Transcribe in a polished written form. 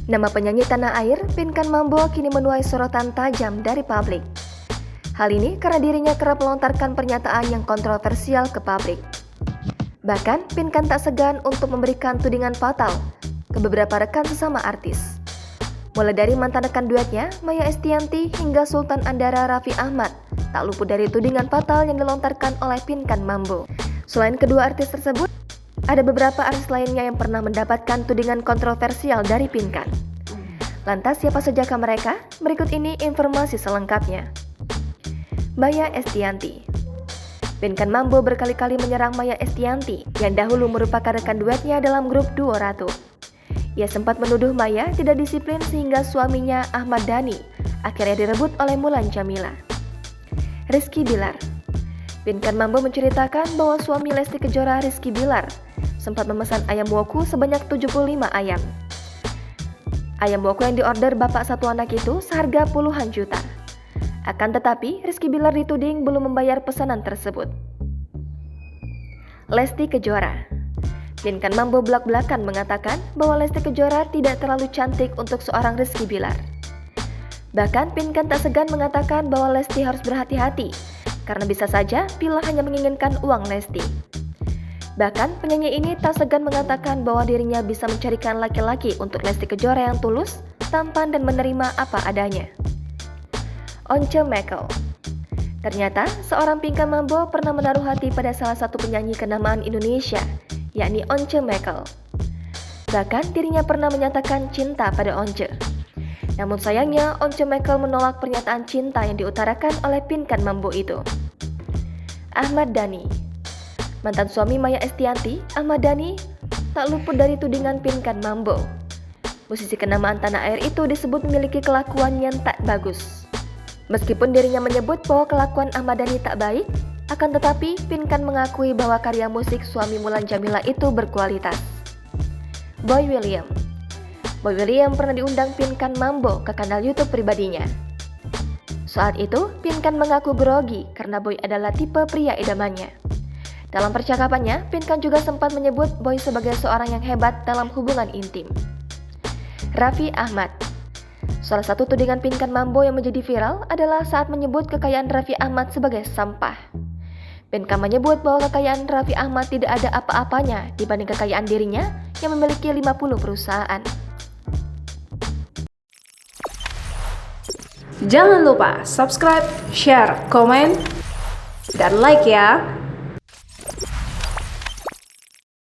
Nama penyanyi tanah air, Pinkan Mambo, kini menuai sorotan tajam dari publik. Hal ini karena dirinya kerap melontarkan pernyataan yang kontroversial ke publik. Bahkan, Pinkan tak segan untuk memberikan tudingan fatal ke beberapa rekan sesama artis. Mulai dari mantan rekan duetnya, Maia Estianty, hingga Sultan Andara Raffi Ahmad, tak luput dari tudingan fatal yang dilontarkan oleh Pinkan Mambo. Selain kedua artis tersebut, ada beberapa artis lainnya yang pernah mendapatkan tudingan kontroversial dari Pinkan. Lantas siapa sajakah mereka? Berikut ini informasi selengkapnya. Maia Estianty. Pinkan Mambo berkali-kali menyerang Maia Estianty yang dahulu merupakan rekan duetnya dalam grup duo Ratu. Ia sempat menuduh Maia tidak disiplin sehingga suaminya Ahmad Dhani akhirnya direbut oleh Mulan Jameela. Rizky Billar. Pinkan Mambo menceritakan bahwa suami Lesti Kejora, Rizky Billar, sempat memesan ayam woku sebanyak 75 ayam. Ayam woku yang diorder bapak satu anak itu seharga puluhan juta. Akan tetapi, Rizky Billar dituding belum membayar pesanan tersebut. Lesti Kejora. Pinkan Mambo belak-belakan mengatakan bahwa Lesti Kejora tidak terlalu cantik untuk seorang Rizky Billar. Bahkan Pinkan tak segan mengatakan bahwa Lesti harus berhati-hati karena bisa saja Billar hanya menginginkan uang Lesti. Bahkan penyanyi ini tak segan mengatakan bahwa dirinya bisa mencarikan laki-laki untuk Lesti Kejora yang tulus, tampan dan menerima apa adanya. Once Mekel. Ternyata seorang Pinkan Mambo pernah menaruh hati pada salah satu penyanyi kenamaan Indonesia, yakni Once Mekel. Bahkan dirinya pernah menyatakan cinta pada Once. Namun sayangnya Once Mekel menolak pernyataan cinta yang diutarakan oleh Pinkan Mambo itu. Ahmad Dhani. Mantan suami Maia Estianty, Ahmad Dhani, tak luput dari tudingan Pinkan Mambo. Musisi kenamaan tanah air itu disebut memiliki kelakuan yang tak bagus. Meskipun dirinya menyebut bahwa kelakuan Ahmad Dhani tak baik, akan tetapi Pinkan mengakui bahwa karya musik suami Mulan Jameela itu berkualitas. Boy William. Boy William pernah diundang Pinkan Mambo ke kanal YouTube pribadinya. Saat itu, Pinkan mengaku grogi karena Boy adalah tipe pria idamannya. Dalam percakapannya, Pinkan juga sempat menyebut Boy sebagai seorang yang hebat dalam hubungan intim. Raffi Ahmad. Salah satu tudingan Pinkan Mambo yang menjadi viral adalah saat menyebut kekayaan Raffi Ahmad sebagai sampah. Pinkan menyebut bahwa kekayaan Raffi Ahmad tidak ada apa-apanya dibanding kekayaan dirinya yang memiliki 50 perusahaan. Jangan lupa subscribe, share, komen, dan like ya!